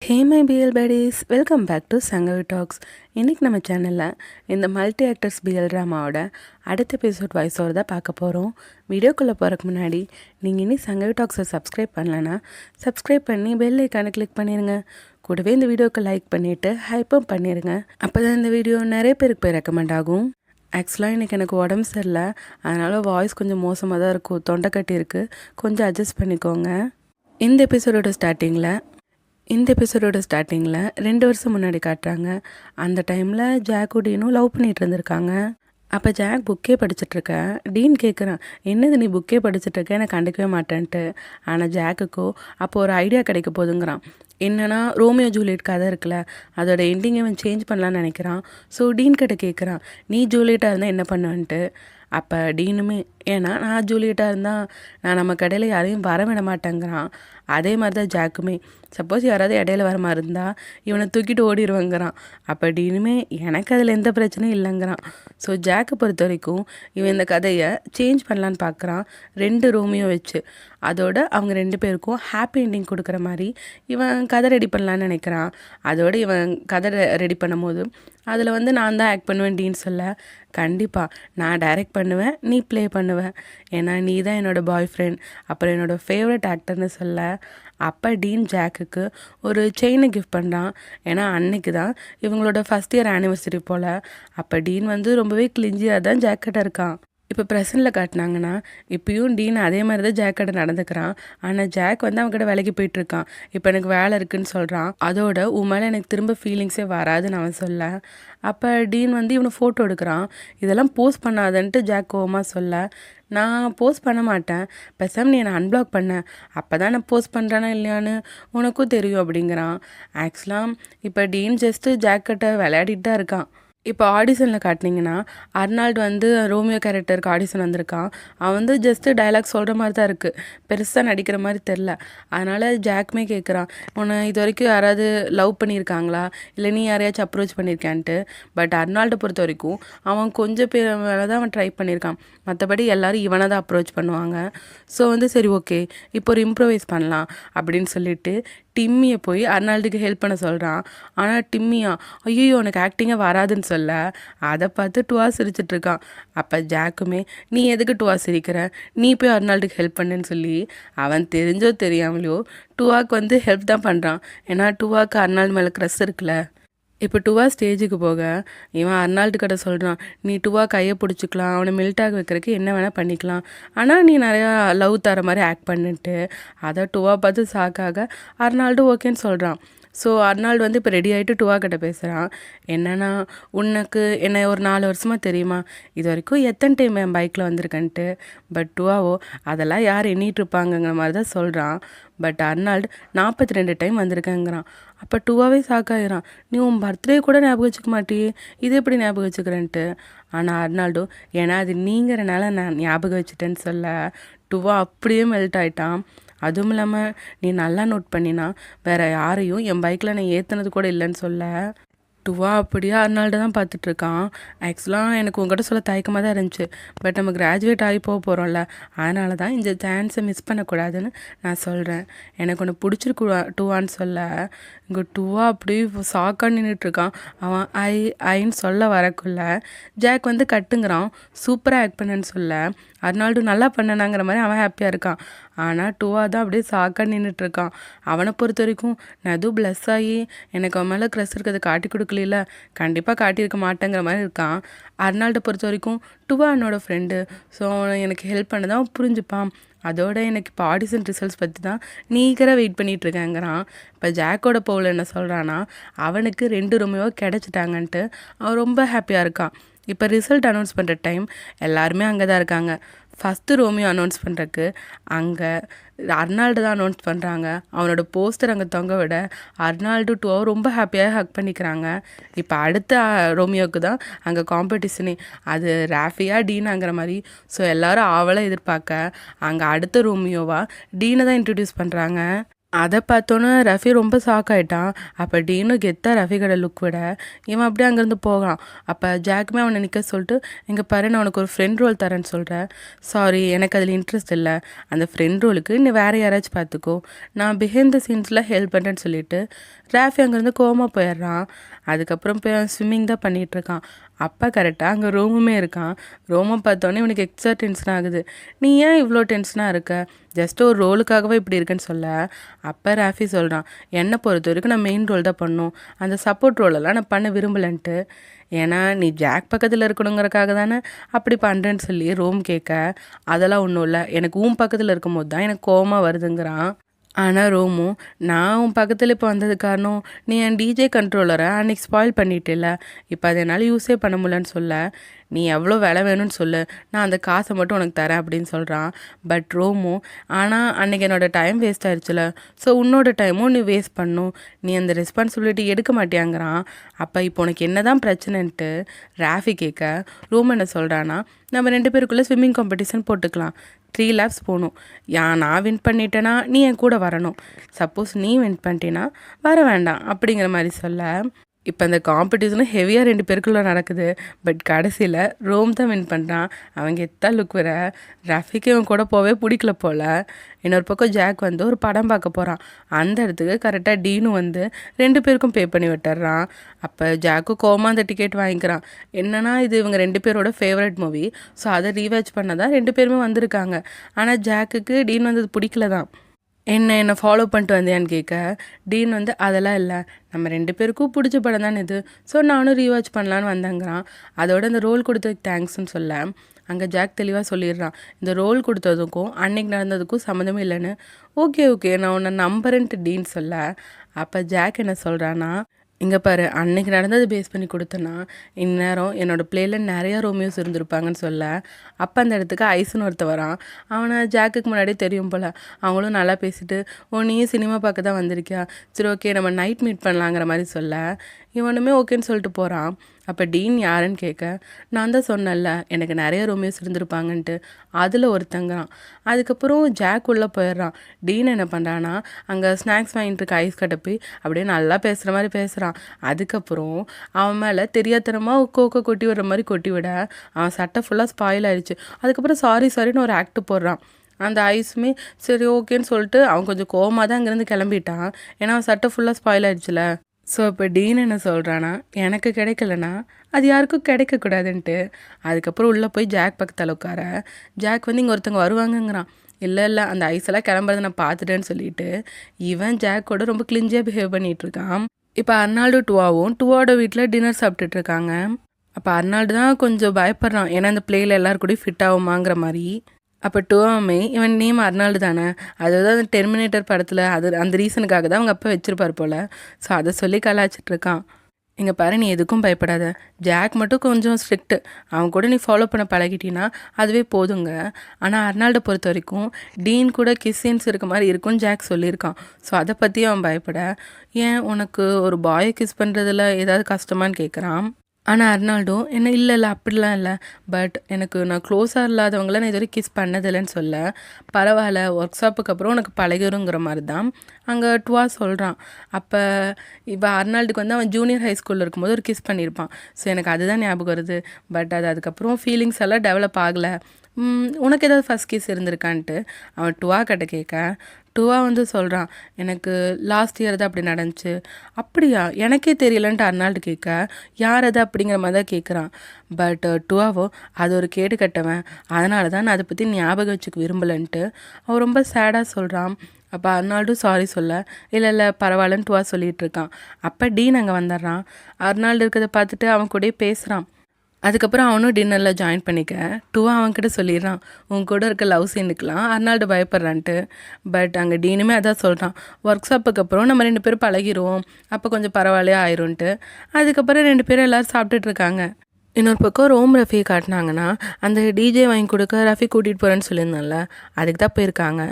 Hey my BL baddies, welcome back to Sangavi talks. இன்றைக்கி நம்ம சேனலில் இந்த மல்டி ஆக்டர்ஸ் பிஎல் ட்ராமாவோட அடுத்த எபிசோட் வாய்ஸ் ஓவர் தான் பார்க்க போகிறோம். வீடியோக்குள்ளே போகிறதுக்கு முன்னாடி நீங்கள் இனி சங்கவி டாக்ஸை சப்ஸ்கிரைப் பண்ணலன்னா சப்ஸ்கிரைப் பண்ணி பெல் ஐக்கானை கிளிக் பண்ணிடுங்க. கூடவே இந்த வீடியோக்கு லைக் பண்ணிவிட்டு ஹைப்பும் பண்ணிடுங்க. அப்போ தான் இந்த வீடியோ நிறைய பேருக்கு போய் ரெக்கமெண்ட் ஆகும். ஆக்சுவலாக இன்றைக்கி எனக்கு உடம்பு சரியில்லை, அதனால் வாய்ஸ் கொஞ்சம் மோசமாக தான் இருக்கும், தொண்டை கட்டி இருக்குது, கொஞ்சம் அட்ஜஸ்ட் பண்ணிக்கோங்க. இந்த எபிசோடோட ஸ்டார்டிங்கில் 2 வருஷம் முன்னாடி காட்டுறாங்க. அந்த டைமில் ஜாக்கும் டீனும் லவ் பண்ணிகிட்டு இருந்திருக்காங்க. அப்போ ஜாக் புக்கே படிச்சுட்ருக்க, டீன் கேட்குறான், என்னது நீ புக்கே படிச்சுட்ருக்க, எனக்கு கண்டுக்கவே மாட்டேன்ட்டு. ஆனால் ஜாக்குக்கோ அப்போ ஒரு ஐடியா கிடைக்க போதுங்கிறான். என்னன்னா, ரோமியோ ஜூலியட் கதை இருக்குல்ல, அதோட எண்டிங்கை அவன் சேஞ்ச் பண்ணலான்னு நினைக்கிறான். ஸோ டீன் கிட்ட கேட்குறான், நீ ஜூலியட்டாக இருந்தால் என்ன பண்ணுவேன்ட்டு. அப்போ டீனுமே, ஏன்னா நான் ஜூலியட்டாக இருந்தால் நான் நம்ம கடையில் யாரையும் வர விட மாட்டேங்கிறான். அதே மாதிரி தான் ஜாக்குமே, சப்போஸ் யாராவது இடையில வர மாதிரி இருந்தால் இவனை தூக்கிட்டு ஓடிடுவாங்கிறான். அப்போ டீனுமே, எனக்கு அதில் எந்த பிரச்சனையும் இல்லைங்கிறான். ஸோ ஜாக்கை பொறுத்த வரைக்கும் இவன் இந்த கதையை சேஞ்ச் பண்ணலான்னு பார்க்குறான், 2 ரோமியோ வச்சு. அதோட அவங்க 2 பேருக்கும் ஹாப்பி எண்டிங் கொடுக்குற மாதிரி இவன் கதை ரெடி பண்ணலான்னு நினைக்கிறான். அதோடு இவன் கதை ரெடி பண்ணும் போது அதில் நான் தான் ஆக்ட் பண்ணுவேன் டீன் சொல்ல. கண்டிப்பாக நான் டைரக்ட் பண்ணுவேன், நீ ப்ளே பண்ணுவேன், ஏன்னா நீ தான் என்னோடய பாய் ஃப்ரெண்ட், அப்புறம் என்னோடய ஃபேவரட் ஆக்டர்னு சொல்ல. அப்போ டீன் ஜாக்குக்கு ஒரு செயினை கிஃப்ட் பண்ணுறான். ஏன்னா அன்னைக்கு தான் இவங்களோட ஃபஸ்ட் இயர் ஆனிவர்சரி போல். அப்போ டீன் ரொம்பவே கிளிஞ்சியாக தான் ஜாக்கிட்ட இருக்கான். இப்போ ப்ரெசண்டில் காட்டினாங்கன்னா இப்பயும் டீன் அதே மாதிரி தான் ஜாக்கிட்ட நடந்துக்கிறான். ஆனால் ஜாக் அவன்கிட்ட வேலைக்கு போயிட்டுருக்கான். இப்போ எனக்கு வேலை இருக்குதுன்னு சொல்கிறான். அதோட உன் மேலே எனக்கு திரும்ப ஃபீலிங்ஸே வராதுன்னு அவன் சொல்ல. அப்போ டீன் இவனை ஃபோட்டோ எடுக்கிறான். இதெல்லாம் போஸ்ட் பண்ணாதன்ட்டு ஜாக் கோவமாக சொல்ல, நான் போஸ்ட் பண்ண மாட்டேன், பேசாமல் நீ என்னை அன்பிளாக் பண்ண, அப்போ தான் நான் போஸ்ட் பண்ணுறேன்னா இல்லையான்னு உனக்கும் தெரியும் அப்படிங்கிறான். ஆக்சுவலாக இப்போ டீன் ஜஸ்ட்டு ஜாக்கிட்ட விளையாடிட்டு தான் இருக்கான். இப்போ ஆடிஷனில் காட்டினீங்கன்னா அர்னால்டு ரோமியோ கேரக்டருக்கு ஆடிஷன் வந்திருக்கான். அவன் ஜஸ்ட்டு டைலாக் சொல்கிற மாதிரி தான் இருக்குது, பெருசாக நடிக்கிற மாதிரி தெரில. அதனால் ஜாக்குமே கேட்குறான், உன்னை இது வரைக்கும் யாராவது லவ் பண்ணியிருக்காங்களா, இல்லை நீ யாரையாச்சும் அப்ரோச் பண்ணியிருக்கான்ட்டு. பட் அர்னால்டை பொறுத்த வரைக்கும் அவன் கொஞ்சம் பேர் மேலே தான் அவன் ட்ரை பண்ணியிருக்கான், மற்றபடி எல்லோரும் இவனை தான் அப்ரோச் பண்ணுவாங்க. ஸோ சரி ஓகே, இப்போ ஒரு இம்ப்ரோவைஸ் பண்ணலாம் அப்படின்னு சொல்லிட்டு டிம்மியை போய் அர்னால்டுக்கு ஹெல்ப் பண்ண சொல்கிறான். ஆனால் டிம்மியா, ஐயோ உனக்கு ஆக்டிங்கே வராதுன்னு சொல்ல, அதை பார்த்து டுவா சிரிச்சிட்ருக்கான். அப்போ ஜாக்குமே, நீ எதுக்கு டுவா சிரிக்கிற, நீ போய் அர்னால்டுக்கு ஹெல்ப் பண்ணுன்னு சொல்லி அவன் தெரிஞ்சோ தெரியாமலையோ டுவாக்கு ஹெல்ப் தான் பண்ணுறான். ஏன்னா டுவாக்கு அர்னால்டு மேலே க்ரஷ் இருக்குல்ல. இப்போ டுவா ஸ்டேஜுக்கு போக இவன் அர்னால்டு கிட்ட சொல்கிறான், நீ டுவா கையை பிடிச்சிக்கலாம், அவனை மெல்ட்டாக வைக்கிறதுக்கு என்ன வேணால் பண்ணிக்கலாம், ஆனால் நீ நிறையா லவ் தர மாதிரி ஆக்ட் பண்ணிட்டு. அதை டுவா பார்த்து ஷாக்காக அர்னால்டு ஓகேன்னு சொல்கிறான். ஸோ அர்னால்டு இப்போ ரெடி ஆகிட்டு டுவா கிட்ட பேசுகிறான். என்னென்னா, உனக்கு என்னை ஒரு 4 வருஷமாக தெரியுமா, இது வரைக்கும் எத்தனை டைம் என் பைக்கில் வந்திருக்கன்ட்டு. பட் டுவாவோ அதெல்லாம் யார் எண்ணிட்டு இருப்பாங்கங்கிற மாதிரி தான் சொல்கிறான். பட் அர்னால்டு 42 டைம் வந்திருக்கேங்கிறான். அப்போ டுவாவே ஷாக்காகிறான், நீ உன் பர்த்டே கூட ஞாபகம் வச்சுக்க மாட்டியே, இது எப்படி ஞாபகம் வச்சுக்கிறேன்ட்டு. ஆனால் அர்னால்டு, ஏன்னா அது நீங்கிறனால நான் ஞாபகம் வச்சுட்டேன்னு சொல்ல டுவா அப்படியே மெல்ட் ஆகிட்டான். அதுவும் இல்லாமல் நீ நல்லா நோட் பண்ணினா வேறு யாரையும் என் பைக்கில் நான் ஏற்றுனது கூட இல்லைன்னு சொல்ல டுவா அப்படியே அர்னால்டு தான் பார்த்துட்ருக்கான். ஆக்சுவலாக எனக்கு உங்கள்கிட்ட சொல்ல தயக்கமாக தான் இருந்துச்சு, பட் நம்ம கிராஜுவேட் ஆகி போகிறோம்ல, அதனால தான் இந்த சான்ஸை மிஸ் பண்ணக்கூடாதுன்னு நான் சொல்கிறேன். எனக்கு ஒன்று பிடிச்சிருக்கு டுவான்னு சொல்ல இங்கே டுவா அப்படியே ஷாக்காக நின்றுட்டுருக்கான். அவன் ஐன்னு சொல்ல வரக்குள்ள ஜாக் கட்டுங்கிறான், சூப்பராக ஆக்ட் பண்ணேன்னு சொல்ல அர்னால்டு நல்லா பண்ணனாங்கிற மாதிரி அவன் ஹாப்பியாக இருக்கான். ஆனால் டுவா தான் அப்படியே ஷாக்காக நின்றுட்டுருக்கான். அவனை பொறுத்த வரைக்கும் நான் எதுவும் ப்ளஸ் ஆகி எனக்கு அவன் மேலே க்ரஷ் இருக்கிறத காட்டி கொடுக்கல, கண்டிப்பாக காட்டியிருக்க மாட்டேங்கிற மாதிரி இருக்கான். அர்னால்டை பொறுத்த வரைக்கும் டுவா என்னோடய ஃப்ரெண்டு, ஸோ அவனை எனக்கு ஹெல்ப் பண்ண தான் புரிஞ்சுப்பான். அதோட எனக்கு இப்போ ஆடிஷன் ரிசல்ட்ஸ் பற்றி தான் நீக்கராக வெயிட் பண்ணிகிட்ருக்கேங்கிறான். இப்போ ஜாக்கோட போவில் என்ன சொல்கிறான்னா, அவனுக்கு 2 ரோமியோ கிடச்சிட்டாங்கன்ட்டு அவன் ரொம்ப ஹாப்பியாக இருக்கான். இப்போ ரிசல்ட் அனௌன்ஸ் பண்ணுற டைம் எல்லாருமே அங்கே தான் இருக்காங்க. ஃபஸ்ட்டு ரோமியோ அனௌன்ஸ் பண்ணுறக்கு அங்கே அர்னால்டு தான் அனௌன்ஸ் பண்ணுறாங்க. அவனோட போஸ்டர் அங்கே தொங்க விட அர்னால்டு டுவோ ரொம்ப ஹாப்பியாக ஹக் பண்ணிக்கிறாங்க. இப்போ அடுத்த ரோமியோவுக்கு தான் அங்கே காம்படிஷனே, அது ராஃபியா டீனாங்கிற மாதிரி. ஸோ எல்லோரும் ஆவலாக எதிர்பார்க்க அங்கே அடுத்த ரோமியோவா டீனை தான் இன்ட்ரடியூஸ் பண்ணுறாங்க. அதை பார்த்தோன்னே ரஃபி ரொம்ப ஷாக் ஆகிட்டான். அப்போ டீனும் கெத்தாக ரஃபி கடை லுக் விட இவன் அப்படியே அங்கேருந்து போகிறான். அப்போ ஜாக்குமே அவனை நிற்க சொல்லிட்டு, இங்கே பாரு நான் உனக்கு ஒரு ஃப்ரெண்ட் ரோல் தரேன்னு சொல்கிறேன், சாரி எனக்கு அதில் இன்ட்ரெஸ்ட் இல்லை, அந்த ஃப்ரெண்ட் ரோலுக்கு நீ வேறு யாராச்சும் பார்த்துக்கோ, நான் பிஹைண்ட் த சீன்ஸில் ஹெல்ப் பண்ணுறேன்னு சொல்லிட்டு ராஃபி அங்கேருந்து கோமா போயிடுறான். அதுக்கப்புறம் போய் அவன் ஸ்விம்மிங் தான் பண்ணிகிட்ருக்கான். அப்போ கரெக்டாக அங்கே ரோமுமே இருக்கான். ரோமை பார்த்தோன்னே இவனுக்கு எக்ஸ்ட்ரா டென்ஷன் ஆகுது. நீ ஏன் இவ்வளோ டென்ஷனாக இருக்க? ஜஸ்ட் ஒரு ரோலுக்காகவே இப்படி இருக்குன்னு சொல்ல, அப்போ ராஃபி சொல்கிறான், என்னை பொறுத்த வரைக்கும் நான் மெயின் ரோல் தான் பண்ணும், அந்த சப்போர்ட் ரோலெல்லாம் நான் பண்ண விரும்பலன்ட்டு. ஏன்னா நீ ஜாக் பக்கத்தில் இருக்கணுங்கிறக்காக தானே அப்படி பண்ணுறேன்னு சொல்லி ரோம் கேட்க, அதெல்லாம் ஒன்றும் இல்லை, எனக்கு உன் பக்கத்தில் இருக்கும்போது தான் எனக்கு கோவமாக வருதுங்கிறான். ஆனால் ரோமும், நான் உன் பக்கத்தில் இப்போ வந்தது காரணம் நீ என் டிஜே கண்ட்ரோலரை அன்றைக்கி ஸ்பாயில் பண்ணிட்டில்ல, இப்போ அதை என்னால் யூஸே பண்ண முடியலன்னு சொல்ல, நீ எவ்வளோ விலை வேணும்னு சொல்லு, நான் அந்த காசை மட்டும் உனக்கு தரேன் அப்படின்னு சொல்கிறான். பட் ரோமும், ஆனால் அன்றைக்கி என்னோடய டைம் வேஸ்ட் ஆயிடுச்சுல, ஸோ உன்னோட டைமும் நீ வேஸ்ட் பண்ணும், நீ அந்த ரெஸ்பான்சிபிலிட்டி எடுக்க மாட்டியாங்கிறான். அப்போ இப்போ உனக்கு என்ன தான் பிரச்சனைன்ட்டு ராஃபி கேட்க, ரோம் என்ன சொல்கிறான்னா, நம்ம 2 பேருக்குள்ளே ஸ்விம்மிங் காம்படிஷன் போட்டுக்கலாம், 3 laps போகணும், நான் வின் பண்ணிட்டேன்னா நீ என் கூட வரணும், சப்போஸ் நீ வின் பண்ணிட்டேன்னா வர வேண்டாம் அப்படிங்கிற மாதிரி சொல்ல, இப்போ அந்த காம்படிஷனும் ஹெவியாக 2 பேருக்குள்ள நடக்குது. பட் கடைசியில் ரோம் தான் வின் பண்ணுறான். அவங்க எத்தா லுக் வர ரஃபிக்கு இவன் கூட போவே பிடிக்கல போல். இன்னொரு பக்கம் ஜாக் வந்து ஒரு படம் பார்க்க போகிறான். அந்த இடத்துக்கு கரெக்டாக டீனும் வந்து 2 பேருக்கும் பே பண்ணி விட்டுறான். அப்போ ஜாக்கு கோமா அந்த டிக்கெட் வாங்கிக்கிறான். என்னன்னா இது இவங்க 2 பேரோட ஃபேவரட் மூவி, ஸோ அதை ரீவாச் பண்ண தான் 2 பேருமே வந்திருக்காங்க. ஆனால் ஜாக்குக்கு டீன் வந்தது பிடிக்கல தான். என்னை ஃபாலோ பண்ணிட்டு வந்தியான்னு கேட்க, டீன் வந்து அதெல்லாம் இல்லை, நம்ம 2 பேருக்கும் பிடிச்ச படம் தானே இது, ஸோ நானும் ரீவாச் பண்ணலான்னு வந்தேங்கிறான். அதோட இந்த ரோல் கொடுத்ததுக்கு தேங்க்ஸ்ன்னு சொல்ல, அங்கே ஜாக் தெளிவாக சொல்லிடுறான், இந்த ரோல் கொடுத்ததுக்கும் அன்னைக்கு நடந்ததுக்கும் சம்மந்தமே இல்லைன்னு. ஓகே நான் உன்னை நம்புறேன்ட்டு டீன் சொல்ல, அப்போ ஜாக் என்ன சொல்கிறான்னா, இங்கே பாரு, அன்னைக்கு நடந்தது பேஸ் பண்ணி கொடுத்தேன்னா இந்நேரம் என்னோடய பிளேயில் நிறையா ரோமியோஸ் இருந்திருப்பாங்கன்னு சொல்ல, அப்போ அந்த இடத்துக்கு ஐஸ்னு ஒருத்த வரான். அவனை ஜாக்குக்கு முன்னாடியே தெரியும் போல். அவங்களும் நல்லா பேசிட்டு, நீயும் சினிமா பார்க்க தான் வந்திருக்கியா, சரி ஓகே நம்ம நைட் மீட் பண்ணலாங்கிற மாதிரி சொல்ல, இவனுமே ஓகேன்னு சொல்லிட்டு போகிறான். அப்போ டீன் யாருன்னு கேட்க, நான் தான் சொன்னேன்ல எனக்கு நிறைய ரோமியோஸ் இருந்திருப்பாங்கன்ட்டு, அதில் ஒருத்தங்கிறான். அதுக்கப்புறம் ஜாக் உள்ளே போயிடுறான். டீன் என்ன பண்ணுறான்னா, அங்கே ஸ்நாக்ஸ் வாங்கிட்டு இருக்க ஐஸ் கட்டை போய் அப்படியே நல்லா பேசுகிற மாதிரி பேசுகிறான். அதுக்கப்புறம் அவன் மேலே தெரியாதனமாக கோக்கை கொட்டி விடுற மாதிரி கொட்டி விட அவன் சட்டை ஃபுல்லாக ஸ்பாயில் ஆயிடுச்சு. அதுக்கப்புறம் சாரின்னு ஒரு ஆக்ட் போடுறான். அந்த ஐஸுமே சரி ஓகேன்னு சொல்லிட்டு அவன் கொஞ்சம் கோவமாக தான் அங்கேருந்து கிளம்பிட்டான். ஏன்னா அவன் சட்டை ஃபுல்லாக ஸ்பாயில் ஆயிடுச்சுல. ஸோ இப்போ டீன் என்ன சொல்கிறான்னா, எனக்கு கிடைக்கலனா அது யாருக்கும் கிடைக்கக்கூடாதுன்ட்டு. அதுக்கப்புறம் உள்ளே போய் ஜாக் பக்கத்தில் உட்கார, ஜாக் வந்து இங்கே ஒருத்தவங்க வருவாங்கங்கிறான். இல்லை அந்த ஐஸெல்லாம் கிளம்புறதை நான் பார்த்துட்டேன்னு சொல்லிட்டு இவன் ஜாக்கோட ரொம்ப கிளிஞ்சியாக பிஹேவ் பண்ணிகிட்ருக்கான். இப்போ அர்னால்டு டுவாவோட வீட்டில் டின்னர் சாப்பிட்டுட்ருக்காங்க. அப்போ அர்னால்டு தான் கொஞ்சம் பயப்படுறான், ஏன்னா அந்த பிளேயில் எல்லோரும் கூட ஃபிட் ஆகுமாங்கிற மாதிரி. அப்போ டுவாவுமே இவன் நேம் அர்னால்டு தானே, அதாவது அந்த டெர்மினேட்டர் படத்தில் அந்த ரீசனுக்காக தான் அவங்க அப்பா வச்சுருப்பார் போல். ஸோ அதை சொல்லி கலாச்சிட்ருக்கான். இங்கே பாரு, நீ எதுக்கும் பயப்படாத, ஜாக் மட்டும் கொஞ்சம் ஸ்ட்ரிக்ட்டு, அவன் கூட நீ ஃபாலோ பண்ண பழகிட்டீன்னா அதுவே போதுங்க. ஆனால் அர்னால்டை பொறுத்த வரைக்கும் டீன் கூட கிஸ்ஸின்ஸ் இருக்க மாதிரி இருக்கும்னு ஜாக் சொல்லியிருக்கான். ஸோ அதை பற்றி அவன் பயப்பட, ஏன் உனக்கு ஒரு பாயை கிஸ் பண்ணுறதுல ஏதாவது கஷ்டமானு கேட்குறான். ஆனால் அர்னால்டும் என்ன இல்லை அப்படிலாம் இல்லை, பட் நான் க்ளோஸாக இல்லாதவங்கள நான் இது வரைக்கும் கிஸ் பண்ணதில்லைன்னு சொல்ல, பரவாயில்ல ஒர்க் ஷாப்புக்கு அப்புறம் உனக்கு பழகிருங்கிற மாதிரி தான் அங்கே டுவா சொல்கிறான். அப்போ இப்போ அர்னால்டுக்கு வந்து அவன் ஜூனியர் ஹை ஸ்கூலில் இருக்கும்போது ஒரு கிஸ் பண்ணியிருப்பான். ஸோ எனக்கு அதுதான் ஞாபகம் வருது. பட் அதுக்கப்புறம் ஃபீலிங்ஸ் எல்லாம் டெவலப் ஆகலை. உனக்கு ஏதாவது ஃபஸ்ட் கிஸ் இருந்திருக்கான்ட்டு அவன் டுவா கிட்ட கேட்க, டுவா வந்து சொல்கிறான், எனக்கு லாஸ்ட் இயர் தான் அப்படி நடந்துச்சு. அப்படியா, எனக்கே தெரியலன்ட்டு அர்னால்டு கேட்க, யார் அது அப்படிங்கிற மாதிரி தான் கேட்குறான். பட் டுவாவோ அது ஒரு கேடு கட்டவன், அதனால தான் நான் அதை பற்றி ஞாபகம் வச்சுக்க விரும்பலைன்ட்டு அவன் ரொம்ப சேடாக சொல்கிறான். அப்போ அர்னால்டும் சாரி சொல்ல, இல்லை பரவாயில்லன்னு டுவா சொல்லிகிட்டு இருக்கான். அப்போ டீன் அங்கே வந்துடுறான். அர்னால்டு இருக்கிறத பார்த்துட்டு அவன் கூட பேசுகிறான். அதுக்கப்புறம் அவனும் டின்னரில் ஜாயின் பண்ணிக்க, டுவா அவன்கிட்ட சொல்லிடுறான், உன் கூட இருக்க லவ் சீனுக்கெலாம் அர்னால்டு பயப்படுறான்ட்டு. பட் அங்கே டீனுமே அதான் சொல்கிறான், ஒர்க் ஷாப்புக்கு அப்புறம் நம்ம 2 பேரும் பழகிடுவோம், அப்போ கொஞ்சம் பரவாயில்லையே ஆயிரும்ன்ட்டு. அதுக்கப்புறம் 2 பேரும் எல்லோரும் சாப்பிட்டுட்ருக்காங்க. இன்னொரு பக்கம் ரோம் ரஃபியை காட்டினாங்கன்னா, அந்த டிஜே வாங்கி கொடுக்க ரஃபி கூட்டிகிட்டு போகிறேன்னு சொல்லியிருந்தான்ல, அதுக்கு தான் போயிருக்காங்க.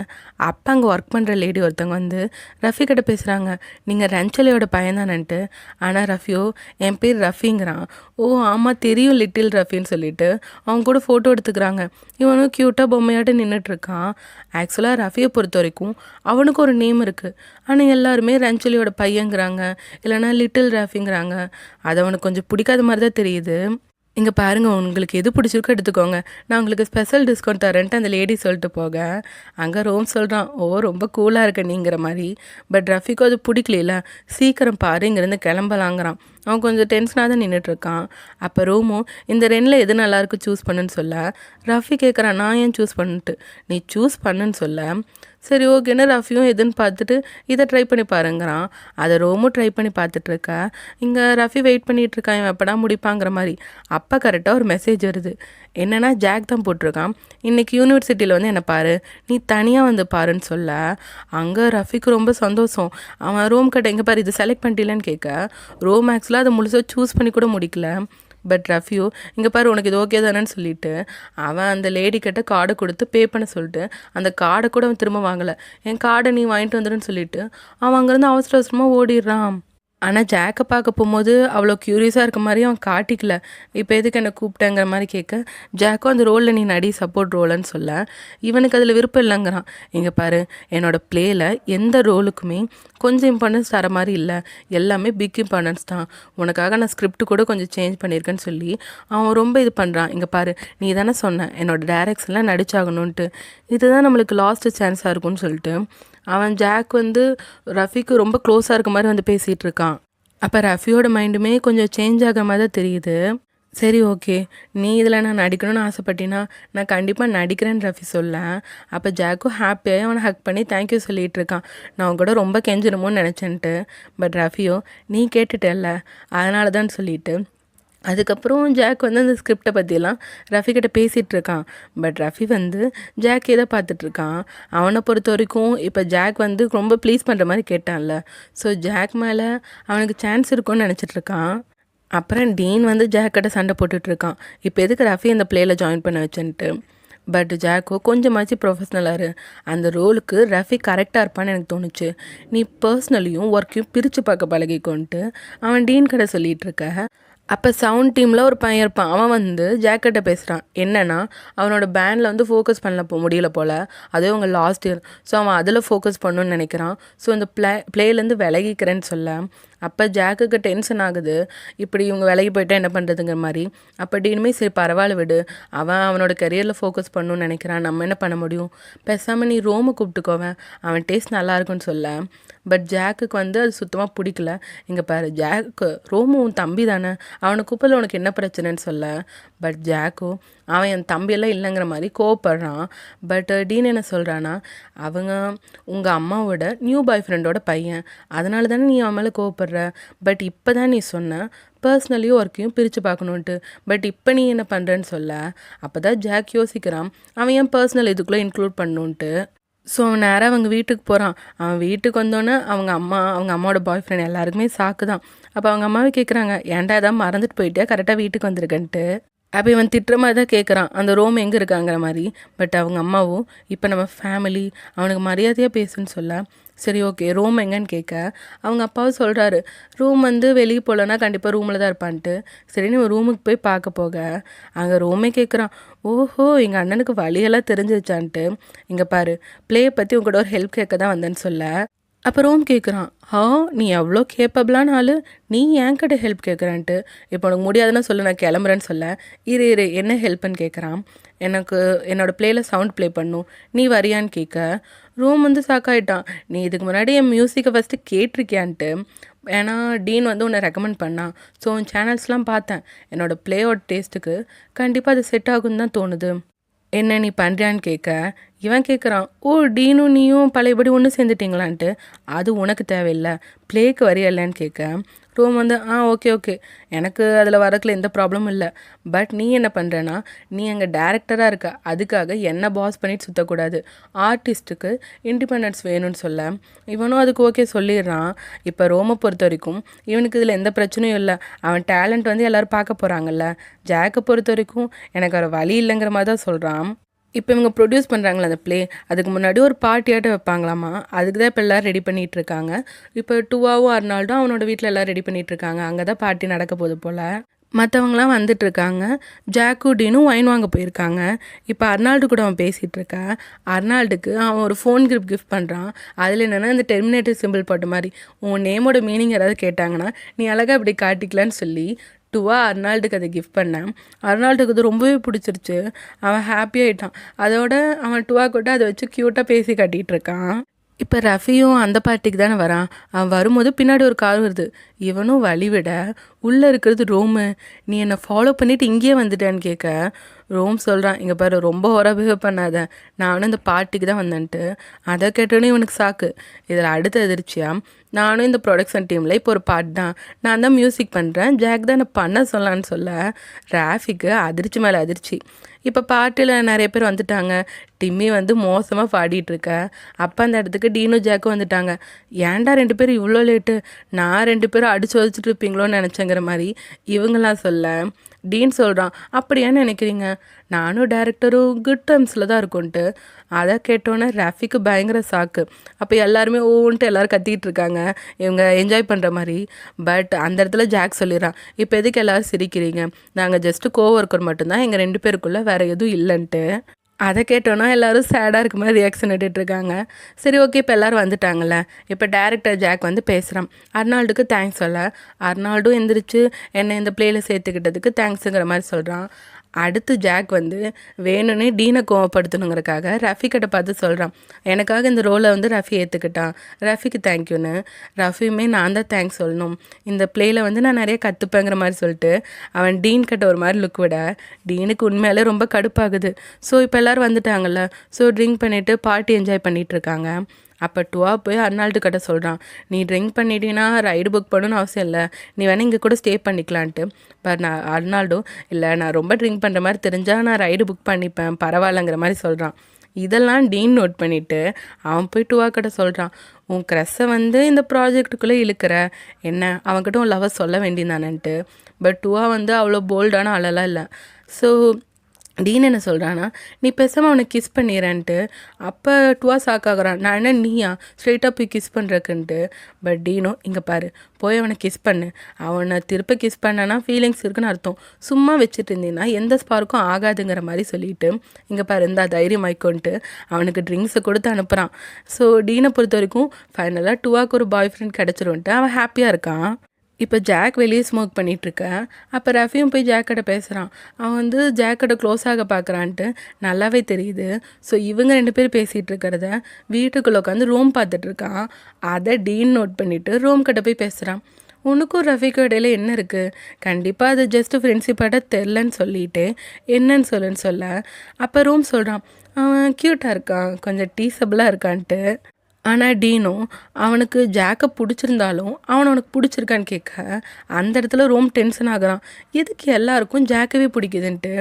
அப்போ அங்கே ஒர்க் பண்ணுற லேடி ஒருத்தவங்க வந்து ரஃபி கிட்ட பேசுகிறாங்க, நீங்கள் ரஞ்சலியோட பையன்தானன்ட்டு. ஆனால் ரஃபியோ என் பேர் ரஃபிங்கிறான். ஓ ஆமாம் தெரியும் லிட்டில் ரஃபின்னு சொல்லிட்டு அவங்க கூட ஃபோட்டோ எடுத்துக்கிறாங்க. இவனும் க்யூட்டாக பொம்மையாட்டு நின்றுட்டுருக்கான். ஆக்சுவலாக ரஃபியை பொறுத்த வரைக்கும் அவனுக்கு ஒரு நேம் இருக்குது, ஆனால் எல்லாருமே ரஞ்சலியோட பையங்கிறாங்க, இல்லைனா லிட்டில் ரஃபிங்கிறாங்க. அது அவனுக்கு கொஞ்சம் பிடிக்காத மாதிரி தான் தெரியுது. இங்கே பாருங்க உங்களுக்கு எது பிடிச்சிருக்கோ எடுத்துக்கோங்க, நான் உங்களுக்கு ஸ்பெஷல் டிஸ்கவுண்ட் தரேன்ட்டு அந்த லேடி சொல்லிட்டு போக, அங்கே ரோம் சொல்கிறான், ஓ ரொம்ப கூலாக இருக்க நீங்கிற மாதிரி. பட் ரஃபிக்கும் அது பிடிக்கல, சீக்கிரம் பாரு இங்கேருந்து கிளம்பலாங்கிறான். அவன் கொஞ்சம் டென்ஷனாக தான் நின்றுட்டுருக்கான். அப்போ ரோமும் இந்த ரெண்டில் எது நல்லாயிருக்கு சூஸ் பண்ணுன்னு சொல்ல, ரஃபி கேட்குறான் நான் ஏன் சூஸ் பண்ணிட்டு, நீ சூஸ் பண்ணுன்னு சொல்ல, சரி ஓகேன்னு ரஃபியும் எதுன்னு பார்த்துட்டு இதை ட்ரை பண்ணி பாருங்கிறான். அதை ரோமும் ட்ரை பண்ணி பார்த்துட்ருக்கா. இங்கே ரஃபி வெயிட் பண்ணிகிட்ருக்கான் இவன் எப்படா முடிப்பாங்கிற மாதிரி. அப்போ கரெக்டாக ஒரு மெசேஜ் வருது. என்னென்னா ஜாக் தான் போட்டிருக்கான், இன்றைக்கி யூனிவர்சிட்டியில் வந்து என்னை பாரு, நீ தனியாக வந்து பாருன்னு சொல்ல, அங்கே ரஃபிக்கு ரொம்ப சந்தோஷம். அவன் ரோம் கிட்ட எங்கே பாரு இது செலக்ட் பண்ணிட்டீங்கன்னு கேட்க, ரோம் ஆக்சுவலாக அதை முழுசாக சூஸ் பண்ணி கூட முடிக்கல. பட் ரஃபியூ இங்கே பாரு உனக்கு இது ஓகே தானேன்னு சொல்லிட்டு அவன் அந்த லேடி கிட்ட கார்டை கொடுத்து பே பண்ண சொல்லிட்டு அந்த கார்டை கூட அவன் திரும்ப வாங்கலை. என் கார்டை நீ வாங்கிட்டு வந்துடுன்னு சொல்லிட்டு அவன் அங்கேருந்து அவசர அவசரமாக ஓடிடுறான். ஆனால் ஜாக்கை பார்க்க போகும்போது அவ்வளோ க்யூரியஸாக இருக்க மாதிரி அவன் காட்டிக்கல. இப்போ எதுக்கு என்னை கூப்பிட்டேங்கிற மாதிரி கேட்க, ஜாக்கோ அந்த ரோலில் நீ நடி சப்போர்ட் ரோலுன்னு சொல்ல, இவனுக்கு அதில் விருப்பம் இல்லைங்கிறான். இங்கே பாரு என்னோடய ப்ளேயில் எந்த ரோலுக்குமே கொஞ்சம் இம்பார்ட்டன்ஸ் தர மாதிரி இல்லை, எல்லாமே பிக் இம்பார்ட்டன்ஸ் தான், உனக்காக நான் ஸ்கிரிப்ட் கூட கொஞ்சம் சேஞ்ச் பண்ணியிருக்கேன்னு சொல்லி அவன் ரொம்ப இது பண்ணுறான். இங்கே பாரு நீ தானே சொன்ன என்னோடய டைரக்ஷனில் நடிச்சாகணுன்ட்டு, இதுதான் நம்மளுக்கு லாஸ்ட்டு சான்ஸாக இருக்கும்னு சொல்லிட்டு அவன் ஜாக் வந்து ரஃபிக்கு ரொம்ப க்ளோஸாக இருக்க மாதிரி வந்து பேசிகிட்டு இருக்கான். அப்போ ரஃபியோட மைண்டுமே கொஞ்சம் சேஞ்ச் ஆகிற மாதிரி தான் தெரியுது. சரி ஓகே, நீ இதில் நான் நடிக்கணும்னு ஆசைப்பட்டினா நான் கண்டிப்பாக நடிக்கிறேன்னு ரஃபி சொல்ல, அப்போ ஜாக்கும் ஹாப்பியாகி அவனை ஹக் பண்ணி தேங்க்யூ சொல்லிகிட்டு இருக்கான். நான் கூட ரொம்ப கெஞ்சிடுமோன்னு நினச்சேன்ட்டு. பட் ரஃபியோ நீ கேட்டுட்டேல்ல அதனால தான் சொல்லிட்டு அதுக்கப்புறம் ஜாக் வந்து அந்த ஸ்கிரிப்டை பற்றியெல்லாம் ரஃபி கிட்ட பேசிகிட்டு இருக்கான். பட் ரஃபி வந்து ஜாக் எதை பார்த்துட்ருக்கான், அவனை பொறுத்த வரைக்கும் இப்போ ஜாக் வந்து ரொம்ப ப்ளீஸ் பண்ணுற மாதிரி கேட்டான்ல, ஸோ ஜாக் மேலே அவனுக்கு சான்ஸ் இருக்கும்னு நினச்சிட்ருக்கான். அப்புறம் டீன் வந்து ஜாக் கிட்ட சண்டை போட்டுட்ருக்கான், இப்போ எதுக்கு ரஃபி அந்த பிளேயில் ஜாயின் பண்ண வச்சுன்ட்டு. பட் ஜாக்கோ கொஞ்சமாச்சு ப்ரொஃபஷ்னலாக அந்த ரோலுக்கு ரஃபி கரெக்டாக இருப்பான்னு எனக்கு தோணுச்சு, நீ பர்சனலையும் ஒர்க்கையும் பிரித்து பார்க்க பழகிக்கோன்ட்டு அவன் டீன் கிட்ட சொல்லிகிட்டு இருக்க. அப்போ சவுண்ட் டீமில் ஒரு பையன் இருப்பான், அவன் வந்து ஜாக்கிட்ட பேசுகிறான். என்னென்னா அவனோட பேண்டில் வந்து ஃபோக்கஸ் பண்ணல முடியல போல், அதே அவங்க லாஸ்ட் இயர், ஸோ அவன் அதில் ஃபோக்கஸ் பண்ணணுன்னு நினைக்கிறான். ஸோ இந்த பிளேலேருந்து விலகிக்கிறேன்னு சொல்ல, அப்போ ஜாக்குக்கு டென்ஷன் ஆகுது, இப்படி இவங்க விலகி போயிட்டா என்ன பண்ணுறதுங்கிற மாதிரி. அப்போ டீனுமே சரி பரவாயில்ல விடு, அவன் அவனோட கரியரில் ஃபோக்கஸ் பண்ணணுன்னு நினைக்கிறான், நம்ம என்ன பண்ண முடியும், பேசாமல் நீ ரோமை கூப்பிட்டுக்கோவேன், அவன் டேஸ்ட் நல்லா இருக்குன்னு சொல்ல. பட் ஜாக்குக்கு வந்து அது சுத்தமாக பிடிக்கல. இங்கே பாரு ஜாக்கு ரோமு உன் தம்பி தானே, அவனை கூப்பிடல உனக்கு என்ன பிரச்சனைன்னு சொல்ல. பட் ஜாக்கோ அவன் என் தம்பியெல்லாம் இல்லைங்கிற மாதிரி கோவப்படுறான். பட் டீன் என்ன சொல்கிறான்னா, அவங்க உங்கள் அம்மாவோட நியூ பாய் ஃப்ரெண்டோட பையன், அதனால தானே நீ அவன் மேலே கோவப்படுற, பட் இப்போ தான் நீ சொன்ன பர்சனலியும் ஒர்க்கையும் பிரித்து பார்க்கணுன்ட்டு, பட் இப்போ நீ என்ன பண்ணுறேன்னு சொல்ல. அப்போ தான் ஜாக் யோசிக்கிறான் அவன் ஏன் பர்சனல் இதுக்குள்ளே இன்க்ளூட் பண்ணணுன்ட்டு. ஸோ அவன் நேராக அவங்க வீட்டுக்கு போகிறான். அவன் வீட்டுக்கு வந்தோன்னே அவங்க அம்மாவோட பாய் ஃப்ரெண்ட் எல்லாருக்குமே சாக்கு தான். அப்போ அவங்க அம்மாவே கேட்குறாங்க, ஏன்டா ஏதாவது மறந்துட்டு போயிட்டியா கரெக்டாக வீட்டுக்கு வந்திருக்கன்ட்டு. அப்போ இவன் திட்டுற மாதிரி தான் கேட்குறான், அந்த ரோம் எங்கே இருக்காங்கிற மாதிரி. பட் அவங்க அம்மாவும் இப்போ நம்ம ஃபேமிலி, அவனுக்கு மரியாதையாக பேசுன்னு சொல்ல, சரி ஓகே ரோம் எங்கன்னு கேட்க அவங்க அப்பாவும் சொல்கிறாரு, ரூம் வந்து வெளியே போகலன்னா கண்டிப்பாக ரூமில் தான் இருப்பான்ட்டு. சரி நீ ரூமுக்கு போய் பார்க்க போக அங்கே ரோமே கேட்குறான், ஓஹோ எங்கள் அண்ணனுக்கு வழியெல்லாம் தெரிஞ்சிருச்சான்ட்டு. இங்கே பாரு ப்ளே பற்றி உங்கள்கிட்ட ஒரு ஹெல்ப் கேட்க தான் வந்தேன்னு சொல்ல. அப்போ ரோம் கேட்குறான், நீ எவ்வளோ கேப்பபிளான ஆள், நீ என் கிட்ட ஹெல்ப் கேட்குறான்ட்டு. இப்போ உனக்கு முடியாதுன்னு சொல்ல, நான் கிளம்புறேன்னு சொல்ல. இரு என்ன ஹெல்ப்புன்னு கேட்குறான். எனக்கு என்னோடய ப்ளேயில் சவுண்ட் ப்ளே பண்ணும், நீ வரியான்னு கேட்க ரோம் வந்து சாக்காயிட்டான். நீ இதுக்கு முன்னாடி என் மியூசிக்கை ஃபஸ்ட்டு கேட்டிருக்கியான்ட்டு. ஏன்னா டீன் வந்து உன்னை ரெக்கமெண்ட் பண்ணான், ஸோ உன் சேனல்ஸ்லாம் பார்த்தேன், என்னோடய ப்ளேயோட டேஸ்ட்டுக்கு கண்டிப்பாக அது செட் ஆகுன்னு தான் தோணுது. என்ன நீ பண்ணுறியான்னு கேட்க இவன் கேட்குறான், ஓ டீனும் நீயும் பழையபடி ஒன்று சேர்ந்துட்டிங்களான்ட்டு. அது உனக்கு தேவையில்லை, ப்ளேக்கு வரையலைன்னு கேட்க ரோம் வந்து ஓகே எனக்கு அதில் வரக்குள்ள எந்த ப்ராப்ளமும் இல்லை. பட் நீ என்ன பண்ணுறேன்னா, நீ அங்கே டேரக்டராக இருக்க, அதுக்காக என்ன பாஸ் பண்ணிட்டு சுற்றக்கூடாது, ஆர்டிஸ்ட்டுக்கு இண்டிபெண்டன்ஸ் வேணும்னு சொல்ல. இவனும் அதுக்கு ஓகே சொல்லிடுறான். இப்போ ரோமை பொறுத்த வரைக்கும் இவனுக்கு இதில் எந்த பிரச்சனையும் இல்லை, அவன் டேலண்ட் வந்து எல்லோரும் பார்க்க போகிறாங்கல்ல. ஜாக்கை பொறுத்த வரைக்கும் எனக்கு ஒரு வழி இல்லைங்கிற மாதிரி தான் சொல்கிறான். இப்போ இவங்க ப்ரொடியூஸ் பண்ணுறாங்களே அந்த ப்ளே, அதுக்கு முன்னாடி ஒரு பார்ட்டியாட்ட வைப்பாங்களாமா, அதுக்கு தான் இப்போ எல்லோரும் ரெடி பண்ணிகிட்டு இருக்காங்க. இப்போ டூவாவும் அர்னால்டும் அவனோட வீட்டில் எல்லோரும் ரெடி பண்ணிகிட்டு இருக்காங்க, அங்கே தான் பார்ட்டி நடக்க போகுது போல். மற்றவங்களாம் வந்துட்டுருக்காங்க. ஜாக்கு டீனும் ஒயின் வாங்க போயிருக்காங்க. இப்போ அர்னால்டு கூட அவன் பேசிகிட்டு இருக்கா. அர்னால்டுக்கு அவன் ஒரு ஃபோன் கிஃப்ட் பண்ணுறான். அதில் என்னென்னா இந்த டெர்மினேட்டர் சிம்பிள் போட்ட மாதிரி உன் நேமோட மீனிங் யாராவது கேட்டாங்கன்னா நீ அழகாக இப்படி காட்டிக்கலான்னு சொல்லி டுவா அர்னால்டுக்கு அதை கிஃப்ட் பண்ணேன். அர்னால்டுக்கு அது ரொம்பவே பிடிச்சிருச்சு. அவன் ஹாப்பி ஆகிட்டான். அதோட அவன் டுவா கூட அதை வச்சு க்யூட்டாக பேசி காட்டிகிட்டு இருக்கான். இப்போ ரஃபியும் அந்த பார்ட்டிக்கு தானே வரான். அவன் வரும்போது பின்னாடி ஒரு கார் வருது. இவனும் வழிவிட உள்ளே இருக்கிறது ரோமு. நீ என்னை ஃபாலோ பண்ணிவிட்டு இங்கேயே வந்துட்டேன்னு கேட்க ரோம் சொல்கிறான், இங்கே பாரு ரொம்ப ஹோரா பிஹேவ் பண்ணாத, நானும் இந்த பார்ட்டிக்கு தான் வந்தேன்ட்டு. அதை கேட்டோன்னே இவனுக்கு சாக்கு. இதில் அடுத்த எதிர்ச்சியாக நானும் இந்த ப்ரொடக்ஷன் டீமில் இப்போ ஒரு பார்ட் தான், நான் தான் மியூசிக் பண்ணுறேன், ஜாக் தான் என்னை பண்ண சொல்லலான்னு சொல்ல ராஃபிக்கு அதிர்ச்சி மேலே அதிர்ச்சி. இப்போ பார்ட்டியில் நிறைய பேர் வந்துட்டாங்க. டிம்மி வந்து மோசமாக பாடிட்டுருக்க. அப்போ அந்த இடத்துக்கு டீனும் ஜாக்கும் வந்துட்டாங்க. ஏன்டா 2 பேரும் இவ்வளோ லேட்டு, நான் 2 பேரும் அடிச்சு வச்சுட்டு இருப்பீங்களோன்னு நினச்சேங்கிற மாதிரி இவங்களாம் சொல்ல டீன் சொல்கிறான், அப்படியான்னு நினைக்கிறீங்க, நானும் டேரக்டரும் குட் டேர்ம்ஸில் தான் இருக்கோன்ட்டு. அதை கேட்டோன்னே ராஃபிக்கு பயங்கர சாக்கு. அப்போ எல்லாருமே ஓன்ட்டு எல்லோரும் கத்திக்கிட்டு இருக்காங்க, இவங்க என்ஜாய் பண்ணுற மாதிரி. பட் அந்த இடத்துல ஜாக் சொல்லிடுறான், இப்போ எதுக்கு எல்லோரும் சிரிக்கிறீங்க, நாங்கள் ஜஸ்ட்டு கோவொர்க்கர் மட்டும்தான், எங்கள் 2 பேருக்குள்ளே வேறு எதுவும் இல்லைன்ட்டு. அதை கேட்டோன்னா எல்லோரும் சேடாக இருக்க மாதிரி ரியாக்ஷன் எடுத்துகிட்ருக்காங்க. சரி ஓகே, இப்போ எல்லோரும் வந்துட்டாங்கல்ல. இப்போ டேரக்டர் ஜாக் வந்து பேசுகிறான். அர்னால்டுக்கு தேங்க்ஸ் சொல்ல அர்னால்டும் எந்திரிச்சு என்னை இந்த பிளேயில் சேர்த்துக்கிட்டதுக்கு தேங்க்ஸுங்கிற மாதிரி சொல்கிறான். அடுத்து ஜாக் வந்து வேணும்னே டீனை கோவப்படுத்தணுங்கிறக்காக ரஃபிக்கிட்ட பார்த்து சொல்கிறான், எனக்காக இந்த ரோலை வந்து ரஃபி ஏற்றுக்கிட்டான், ரஃபிக்கு தேங்க்யூன்னு. ரஃபியுமே நான் தான் தேங்க்ஸ் சொல்லணும், இந்த பிளேயில் வந்து நான் நிறைய கற்றுப்பேங்கிற மாதிரி சொல்லிட்டு அவன் டீன் கிட்ட ஒரு மாதிரி லுக் விட டீனுக்கு உண்மையாலே ரொம்ப கடுப்பாகுது. ஸோ இப்போ எல்லோரும் வந்துட்டாங்கல்ல, ஸோ ட்ரிங்க் பண்ணிவிட்டு பார்ட்டி என்ஜாய் பண்ணிகிட்ருக்காங்க. அப்போ டுவா போய் அர்னால்டு கிட்ட சொல்கிறான், நீ ட்ரிங்க் பண்ணிட்டீங்கன்னா ரைடு புக் பண்ணணும்னு அவசியம் இல்லை, நீ வேணால் இங்கே கூட ஸ்டே பண்ணிக்கலான்ட்டு. பட் நான் அர்னால்டோ இல்லை, நான் ரொம்ப ட்ரிங்க் பண்ணுற மாதிரி தெரிஞ்சால் நான் ரைடு புக் பண்ணிப்பேன் பரவாயில்லங்கிற மாதிரி சொல்கிறான். இதெல்லாம் டீன் நோட் பண்ணிவிட்டு அவன் போய் டுவா கிட்ட சொல்கிறான், உன் க்ரெஸ்ஸை வந்து இந்த ப்ராஜெக்டுக்குள்ளே இழுக்கிற, என்ன அவன்கிட்ட உன் லவ்வை சொல்ல வேண்டியதானன்ட்டு. பட் டுவா வந்து அவ்வளோ போல்டான ஆளெல்லாம் இல்லை. ஸோ டீன் என்ன சொல்கிறான்னா, நீ பேசாமல் அவனை கிஸ் பண்ணிடுறேன்ட்டு. அப்போ டுவா சாக்காகிறான், நான் என்ன நீயா ஸ்ட்ரெயிட்டாக போய் கிஸ் பண்ணுறக்குன்ட்டு. பட் டீனோ, இங்கே பாரு, போய் அவனை கிஸ் பண்ணு, அவனை திருப்ப கிஸ் பண்ணனா ஃபீலிங்ஸ் இருக்குன்னு அர்த்தம், சும்மா வச்சுட்டு இருந்தீங்கன்னா எந்த ஸ்பார்க்கும் ஆகாதுங்கிற மாதிரி சொல்லிவிட்டு, இங்கே பாரு இருந்தா தைரியம் ஆயிக்கோன்ட்டு அவனுக்கு ட்ரிங்க்ஸை கொடுத்து அனுப்புகிறான். ஸோ டீனை பொறுத்த வரைக்கும் ஃபைனலாக டுவாக்கு ஒரு பாய் ஃப்ரெண்ட் கிடச்சிருன்ட்டு அவன் ஹாப்பியாக இருக்கான். இப்போ ஜாக் வெளியே ஸ்மோக் பண்ணிகிட்ருக்க. அப்போ ரஃபியும் போய் ஜாக்கிட்ட பேசுகிறான். அவன் வந்து ஜாக்கிட்ட க்ளோஸ் ஆக பார்க்குறான்ட்டு நல்லாவே தெரியுது. ஸோ இவங்க 2 பேர் பேசிகிட்டு இருக்கிறத வீட்டுக்குள்ளே உட்காந்து ரூம் பார்த்துட்ருக்கான். அதை டீன் நோட் பண்ணிவிட்டு ரூம் கிட்ட போய் பேசுகிறான். உனக்கும் ரஃபிக்கும் இடையில என்ன இருக்குது, கண்டிப்பாக அது ஜஸ்ட்டு ஃப்ரெண்ட்ஷிப்பாக தெரிலன்னு சொல்லிட்டு என்னன்னு சொல்ல அப்போ ரூம் சொல்கிறான், அவன் க்யூட்டாக இருக்கான், கொஞ்சம் டீசபிளாக இருக்கான்ட்டு. ஆனால் டீனோ அவனுக்கு ஜாக்கை பிடிச்சிருந்தாலும் அவனை உனக்கு பிடிச்சிருக்கான்னு கேட்க அந்த இடத்துல ரோம் டென்ஷன் ஆகுறான், எதுக்கு எல்லாருக்கும் ஜாக்கவே பிடிக்குதுன்ட்டு.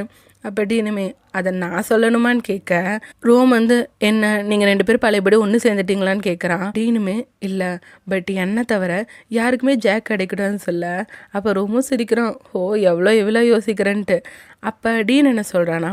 அப்போ டீனுமே அதை நான் சொல்லணுமான்னு கேட்க ரோம் வந்து என்ன நீங்கள் 2 பேரும் பழையபடி ஒன்று சேர்ந்துட்டீங்களான்னு கேட்குறான். டீனுமே இல்லை, பட் என்ன தவிர யாருக்குமே ஜாக் கிடைக்கூடாதுன்னு சொல்ல அப்போ ரோமும் சிரிக்கிறான், ஓ எவ்வளோ யோசிக்கிறேன்ட்டு. அப்போ டீன் என்ன சொல்கிறான்னா,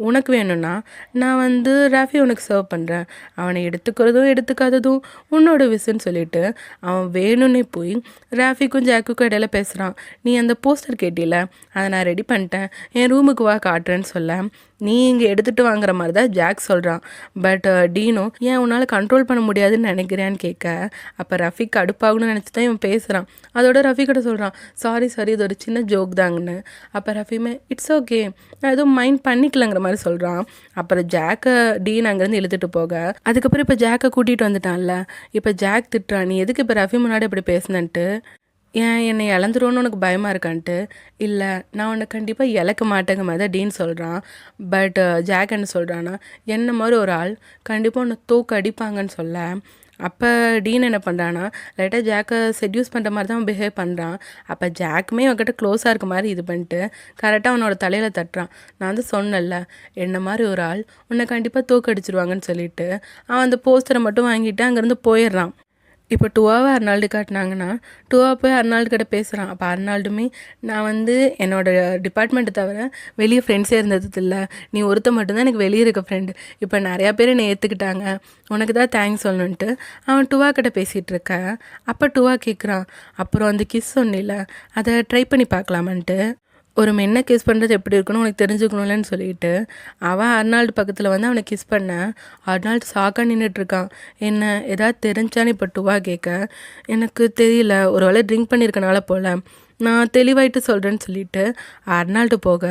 உனக்கு வேணும்னா நான் வந்து ராஃபி உனக்கு சர்வ் பண்ணுறேன், அவனை எடுத்துக்கிறதும் எடுத்துக்காததும் உன்னோட விஷயம்னு சொல்லிட்டு அவன் வேணும்னே போய் ராஃபிக்கும் ஜாக்குக்கும் இடையில பேசுகிறான். நீ அந்த போஸ்டர் கேட்டில, அதை நான் ரெடி பண்ணிட்டேன், என் ரூமுக்கு வா காட்டுறேன்னு சொல்ல நீ இங்கே எடுத்துகிட்டு வாங்குற மாதிரி தான் ஜாக் சொல்கிறான். பட் டீனோ ஏன் உன்னால் கண்ட்ரோல் பண்ண முடியாதுன்னு நினைக்கிறேன்னு கேட்க அப்போ ரஃபிக் கடுப்பாகணும்னு நினச்சி தான் இவன் பேசுகிறான். அதோட ரஃபிக்கிட்ட சொல்கிறான், சாரி இது ஒரு சின்ன ஜோக் தாங்கன்னு. அப்போ ரஃபியுமே இட்ஸ் ஓகே, நான் எதுவும் மைண்ட் பண்ணிக்கலங்கிற மாதிரி சொல்கிறான். அப்புறம் ஜாக்கை டீன் அங்கேருந்து இழுத்துட்டு போக அதுக்கப்புறம் இப்போ ஜாக்கை கூட்டிகிட்டு வந்துட்டான்ல. இப்போ ஜாக் திட்டுறான், நீ எதுக்கு இப்போ ரஃபி முன்னாடி இப்படி பேசுனன்ட்டு, ஏன் என்னை இழந்துருவோன்னு உனக்கு பயமாக இருக்கான்ட்டு. இல்லை, நான் உன்னை கண்டிப்பாக இழக்க மாட்டேங்க மாதிரி தான் டீன் சொல்கிறான். பட் ஜாக் என்ன சொல்கிறான்னா, என்ன மாதிரி ஒரு ஆள் கண்டிப்பாக உன்னை தூக்கு அடிப்பாங்கன்னு சொல்ல அப்போ டீன் என்ன பண்ணுறான்னா லைட்டாக ஜாக்கை செட்யூஸ் பண்ணுற மாதிரி தான் பிஹேவ் பண்ணுறான். அப்போ ஜாக்குமே அவன்கிட்ட க்ளோஸாக இருக்க மாதிரி இது பண்ணிட்டு கரெக்டாக அவனோட தலையில் தட்டுறான். நான் வந்து சொன்னல, என்ன மாதிரி ஒரு ஆள் உன்னை கண்டிப்பாக தூக்கு அடிச்சிருவாங்கன்னு சொல்லிட்டு அவன் அந்த போஸ்டரை மட்டும் வாங்கிட்டு அங்கேருந்து போயிடுறான். இப்போ டுவாவை அர்னால்டு காட்டினாங்கன்னா டுவா போய் அர்னால்டு கிட்ட பேசுகிறான். அப்போ அர்னால்டுமே நான் வந்து என்னோடய டிபார்ட்மெண்ட்டை தவிர வெளியே ஃப்ரெண்ட்ஸே இருந்தது இல்லை, நீ ஒருத்த மட்டும்தான் எனக்கு வெளியே இருக்க ஃப்ரெண்டு, இப்போ நிறையா பேர் என்னை ஏற்றுக்கிட்டாங்க, உனக்கு தான் தேங்க்ஸ் சொல்லணுன்ட்டு அவன் டுவா கிட்ட பேசிகிட்டு இருக்க. அப்போ டுவா கேட்குறான், அப்புறம் அந்த கிஸ் சொன்னில அதை ட்ரை பண்ணி பார்க்கலாமான்ட்டு. ஒரு மென்னை கிஸ் பண்ணுறது எப்படி இருக்குன்னு உனக்கு தெரிஞ்சுக்கணும்லன்னு சொல்லிட்டு அவன் அர்னால்டு பக்கத்தில் வந்து அவனை கிஸ் பண்ண அர்னால்டு சாக்காக நின்றுட்டுருக்கான். என்ன ஏதாவது தெரிஞ்சான்னு இப்போ டுவா கேட்க, எனக்கு தெரியல, ஒரு வேளை ட்ரிங்க் பண்ணியிருக்கனால போல், நான் தெளிவாயிட்டு சொல்கிறேன்னு சொல்லிட்டு அர்னால்டு போக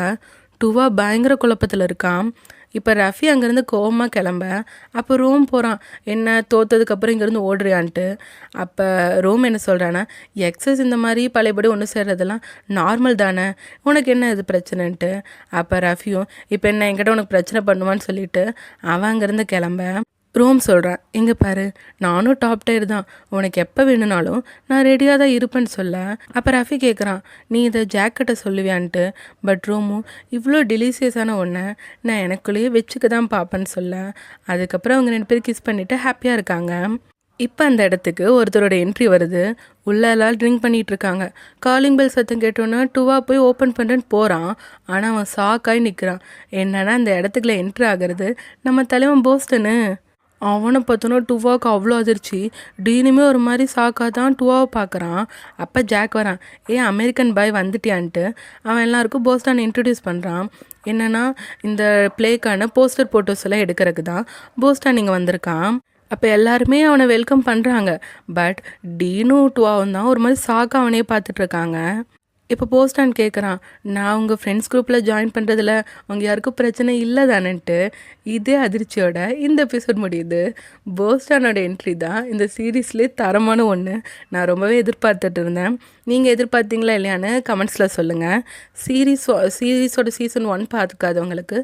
டுவா பயங்கர குழப்பத்தில் இருக்கான். இப்போ ரஃபி அங்கேருந்து கோவமாக கிளம்ப அப்போ ரோம் போகிறான். என்ன தோற்றதுக்கப்புறம் இங்கேருந்து ஓடுறியான்ட்டு. அப்போ ரோம் என்ன சொல்கிறான்னா, எக்ஸஸ் இந்த மாதிரி பழையபடி ஒன்று சேர்றதெல்லாம் நார்மல் தானே, உனக்கு என்ன இது பிரச்சனைன்ட்டு. அப்போ ரஃபியும் இப்போ என்ன என்கிட்ட உனக்கு பிரச்சனை பண்ணுவான்னு சொல்லிட்டு அவன் அங்கேருந்து கிளம்ப ரோம் சொல்கிறான், இங்கே பாரு, நானும் டாப் டயர் தான், உனக்கு எப்போ வேணும்னாலும் நான் ரெடியாக தான் இருப்பேன்னு சொல்ல. அப்போ ரஃபி கேட்குறான், நீ இதை ஜாக்கெட்டை சொல்லுவியான்ட்டு. பட் ரோமும் இவ்வளோ டெலிசியஸான ஒன்றை நான் எனக்குள்ளேயே வச்சுக்க தான் பார்ப்பேன்னு சொல்ல. அதுக்கப்புறம் அவங்க 2 பேரும் கிஸ் பண்ணிவிட்டு ஹாப்பியாக இருக்காங்க. இப்போ அந்த இடத்துக்கு ஒருத்தரோட என்ட்ரி வருது. உள்ளெல்லாம் ட்ரிங்க் பண்ணிகிட்டு இருக்காங்க. காலிங் பெல் சத்தம் கேட்டோன்னா டுவா போய் ஓப்பன் பண்ணுறேன்னு போகிறான். ஆனால் அவன் ஷாக்காகி நிற்கிறான். என்னன்னா அந்த இடத்துக்குள்ள என்ட்ரி ஆகிறது நம்ம தலைவன் போஸ்டனு. அவனை பார்த்தோன்னா டுவாவுக்கு அவ்வளோ அதிர்ச்சி. டீனுமே ஒரு மாதிரி ஷாக்காக தான் டுவாவை பார்க்குறான். அப்போ ஜாக் வரான், அமெரிக்கன் பாய் வந்துட்டியான்ட்டு அவன் எல்லாருக்கும் போஸ்டான் இன்ட்ரடியூஸ் பண்ணுறான். என்னென்னா இந்த ப்ளேக்கான போஸ்டர் ஃபோட்டோஸ் எல்லாம் எடுக்கிறதுக்கு தான் போஸ்டான் இங்கே வந்திருக்கான். அப்போ எல்லாருமே அவனை வெல்கம் பண்ணுறாங்க. பட் டீனும் டுவாவும் தான் ஒரு மாதிரி ஷாக்காக அவனே பார்த்துட்ருக்காங்க. இப்போ போஸ்டான் கேட்குறான், நான் உங்கள் ஃப்ரெண்ட்ஸ் குரூப்பில் ஜாயின் பண்ணுறதுல அவங்க யாருக்கும் பிரச்சனை இல்லை தானேன்ட்டு. இதே அதிர்ச்சியோட இந்த எபிசோட் முடியுது. போஸ்டானோட என்ட்ரி தான் இந்த சீரீஸ்லேயே தரமான ஒன்று. நான் ரொம்பவே எதிர்பார்த்துட்டு இருந்தேன். நீங்கள் எதிர்பார்த்தீங்களா இல்லையான்னு கமெண்ட்ஸில் சொல்லுங்கள். சீரீஸோட சீசன் 1 பார்த்துக்காதவங்களுக்கு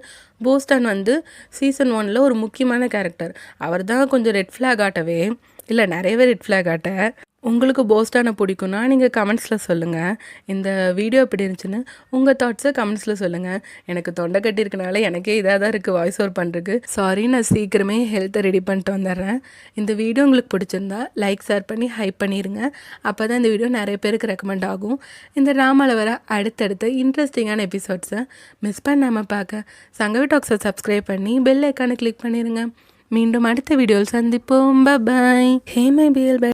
போஸ்டான் வந்து சீசன் 1 ஒரு முக்கியமான கேரக்டர். அவர் தான் கொஞ்சம் ரெட் ஃப்ளாக் ஆட்டவே இல்லை, நிறையவே ரெட் ஃப்ளாக் ஆட்ட. உங்களுக்கு போஸ்டானை பிடிக்குன்னா நீங்கள் கமெண்ட்ஸில் சொல்லுங்கள். இந்த வீடியோ எப்படி இருந்துச்சுன்னு உங்கள் தாட்ஸை கமெண்ட்ஸில் சொல்லுங்கள். எனக்கு தொண்டை கட்டியிருக்கனால எனக்கே இதாக தான் இருக்குது வாய்ஸ் ஓவர் பண்ணுறதுக்கு. சாரி, நான் சீக்கிரமே ஹெல்த்தை ரெடி பண்ணிட்டு வந்துடுறேன். இந்த வீடியோ உங்களுக்கு பிடிச்சிருந்தா லைக், ஷேர் பண்ணி ஹைப் பண்ணிடுங்க. அப்போ தான் இந்த வீடியோ நிறைய பேருக்கு ரெக்கமெண்ட் ஆகும். இந்த ட்ராமாவில் வர அடுத்தடுத்த இன்ட்ரெஸ்டிங்கான எபிசோட்ஸை மிஸ் பண்ணாமல் பார்க்க சங்கவி டாக்ஸை சப்ஸ்கிரைப் பண்ணி பெல் ஐக்கானை கிளிக் பண்ணிடுங்க. மீண்டும் அடுத்த வீடியோவில் சந்திப்போம். பை. Hey my PL.